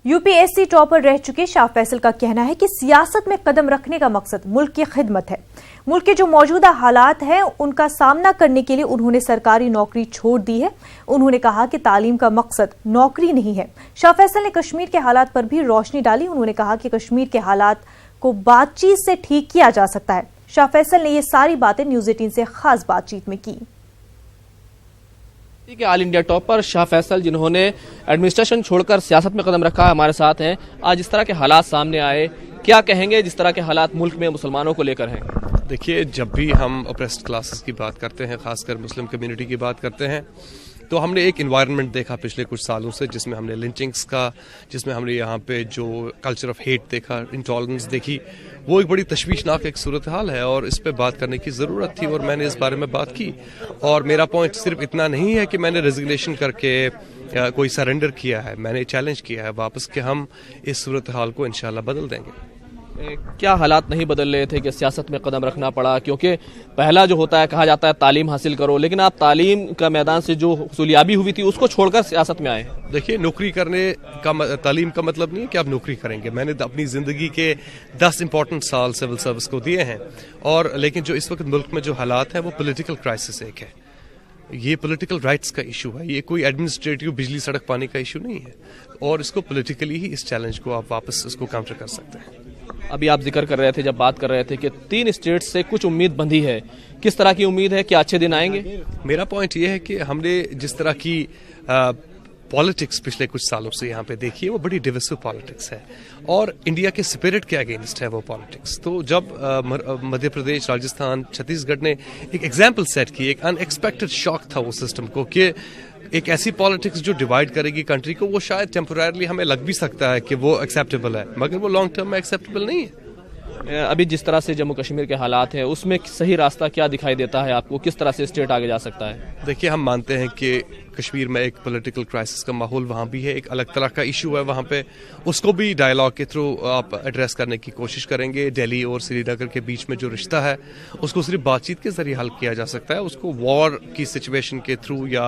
UPSC topper रह चुके शाह फैसल का कहना है कि सियासत में कदम रखने का मकसद मुल्क की खिदमत है। मुल्क के जो मौजूदा हालात हैं उनका सामना करने के लिए उन्होंने सरकारी नौकरी छोड़ दी है। उन्होंने कहा कि तालीम का मकसद नौकरी नहीं है। शाह फैसल ने कश्मीर के हालात पर भी रोशनी डाली। उन्होंने कहा कि कश्मीर के हालात को बातचीत से ठीक किया जा सकता है। शाह फैसल ने ये सारी बातें न्यूज़ 18 से खास बातचीत में की। All India topper Shah Faisal, जिन्होंने एडमिनिस्ट्रेशन छोड़कर सियासत में कदम रखा, हमारे साथ हैं। आज इस तरह के हालात सामने आए, क्या कहेंगे जिस तरह के हालात मुल्क में मुसलमानों को लेकर हैं? देखिए, जब भी हम अप्रेस्ड क्लासेस की बात करते हैं, खासकर मुस्लिम कम्युनिटी की बात करते हैं, तो हमने एक इन्वायरमेंट देखा पिछले कुछ सालों से, जिसमें हमने लिंचिंग्स का, जिसमें हमने यहाँ पे जो कल्चर ऑफ हेट देखा, इंटॉलरेंस देखी, वो एक बड़ी तशवीशनाक एक सूरत हाल है और इस पे बात करने की ज़रूरत थी और मैंने इस बारे में बात की। और मेरा पॉइंट सिर्फ इतना नहीं है कि मैंने रेजिग्नेशन करके कोई सरेंडर किया है, मैंने चैलेंज किया है वापस कि हम इस सूरत हाल को इंशाल्लाह बदल देंगे। क्या हालात नहीं बदल रहे थे कि सियासत में कदम रखना पड़ा? क्योंकि पहला जो होता है, कहा जाता है तालीम हासिल करो, लेकिन आप तालीम का मैदान से जो हुसूलियाबी हुई थी उसको छोड़कर सियासत में आए। देखिए, नौकरी करने का तालीम का मतलब नहीं है कि आप नौकरी करेंगे। मैंने अपनी ज़िंदगी के 10 इंपॉर्टेंट साल सिविल सर्विस को दिए हैं, और लेकिन जो इस वक्त मुल्क में जो हालात हैं वो पॉलिटिकल क्राइसिस एक है। ये पॉलिटिकल राइट्स का इशू है, ये कोई एडमिनिस्ट्रेटिव बिजली सड़क पानी का इशू नहीं है, और इसको पॉलिटिकली ही इस चैलेंज को आप वापस इसको काउंटर कर सकते हैं। अभी आप जिक्र कर रहे थे, जब बात कर रहे थे कि 3 स्टेट्स से कुछ उम्मीद बंधी है, किस तरह की उम्मीद है? क्या अच्छे दिन आएंगे? मेरा पॉइंट ये है कि हमने जिस तरह की पॉलिटिक्स पिछले कुछ सालों से यहाँ पे देखी है, वो बड़ी डिविसिव पॉलिटिक्स है और इंडिया के स्पिरिट के अगेंस्ट है वो पॉलिटिक्स। तो जब मध्य प्रदेश, राजस्थान, छत्तीसगढ़ ने एक एग्जाम्पल सेट की, एक अनएक्सपेक्टेड शॉक था वो सिस्टम को कि एक ऐसी पॉलिटिक्स जो डिवाइड करेगी कंट्री को, वो शायद टेम्पोररीली हमें लग भी सकता है कि वो एक्सेप्टेबल है, मगर वो लॉन्ग टर्म में एक्सेप्टेबल नहीं है। अभी जिस तरह से जम्मू कश्मीर के हालात हैं, उसमें सही रास्ता क्या दिखाई देता है आपको? किस तरह से स्टेट आगे जा सकता है? देखिए, हम मानते हैं कि कश्मीर में एक पॉलिटिकल क्राइसिस का माहौल वहाँ भी है, एक अलग तरह का इशू है वहाँ पे, उसको भी डायलॉग के थ्रू आप एड्रेस करने की कोशिश करेंगे। दिल्ली और श्रीनगर के बीच में जो रिश्ता है उसको सिर्फ बातचीत के जरिए हल किया जा सकता है, उसको वॉर की सिचुएशन के थ्रू या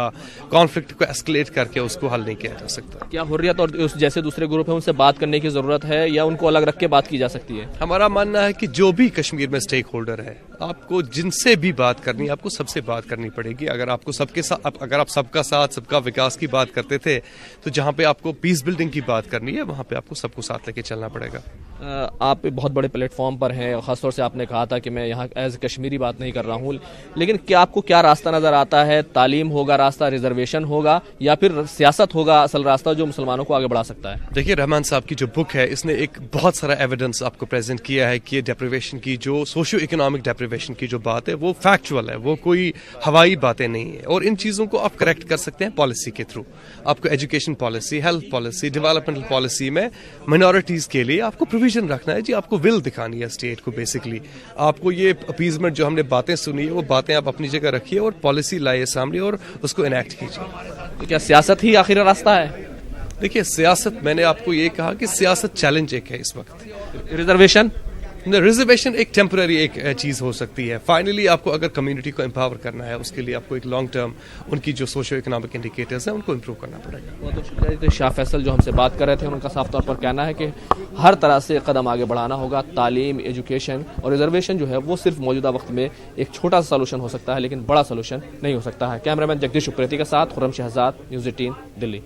कॉन्फ्लिक्ट को एस्केलेट करके उसको हल नहीं किया जा सकता। क्या हुर्रियत और जैसे दूसरे ग्रुप है उनसे बात करने की जरूरत है या उनको अलग रख के बात की जा सकती है? हमारा मानना है कि जो भी कश्मीर में स्टेक होल्डर है, आपको जिनसे भी बात करनी है, आपको सबसे बात करनी पड़ेगी। अगर आपको सबके साथ, अगर आप सबका साथ, सबका विकास की बात करते थे, तो जहां पे आपको पीस बिल्डिंग की बात करनी है, वहां पे आपको सबको साथ लेके चलना पड़ेगा। आप बहुत बड़े प्लेटफॉर्म पर हैं, खासतौर से आपने कहा था कि मैं यहाँ एज कश्मीरी बात नहीं कर रहा हूँ, लेकिन क्या आपको क्या रास्ता नजर आता है? तालीम होगा रास्ता, रिजर्वेशन होगा, या फिर सियासत होगा असल रास्ता जो मुसलमानों को आगे बढ़ा सकता है? देखिए, रहमान साहब की जो बुक है, इसने एक बहुत सारा एविडेंस आपको प्रेजेंट किया है कि डेप्रिवेशन की, जो सोशियो इकोनॉमिक डेप्रिवेशन की जो बात है, वो फैक्चुअल है, वो कोई हवाई बातें नहीं है, और इन चीज़ों को आप करेक्ट कर सकते हैं पॉलिसी के थ्रू। आपको education policy, health policy, developmental policy में माइनॉरिटीज़ के लिए आपको प्रोविजन रखना है जी, आपको विल दिखानी है स्टेट को। बेसिकली आपको ये अपीजमेंट जो हमने बातें सुनी है, वो बातें आप अपनी जगह रखिए और पॉलिसी लाइए सामने और उसको इनैक्ट कीजिए। तो क्या सियासत ही आखिरी रास्ता है? देखिए, सियासत, मैंने आपको ये कहा कि सियासत चैलेंज एक है इस वक्त। रिजर्वेशन एक टेम्पररी एक चीज़ हो सकती है। फाइनली आपको अगर कम्युनिटी को एम्पावर करना है, उसके लिए आपको एक लॉन्ग टर्म उनकी जो सोशियो इकोनॉमिक इंडिकेटर्स हैं उनको इम्प्रूव करना पड़ेगा। तो शाह फैसल जो हमसे बात कर रहे थे, उनका साफ तौर पर कहना है कि हर तरह से कदम आगे बढ़ाना होगा। तालीम, एजुकेशन और रिजर्वेशन जो है वो सिर्फ मौजूदा वक्त में एक छोटा सा सोल्यूशन हो सकता है, लेकिन बड़ा सोल्यूशन नहीं हो सकता है। कैमरामैन जगदीश उप्रेती के साथ खुर्रम शहजाद, न्यूज़ 18, दिल्ली।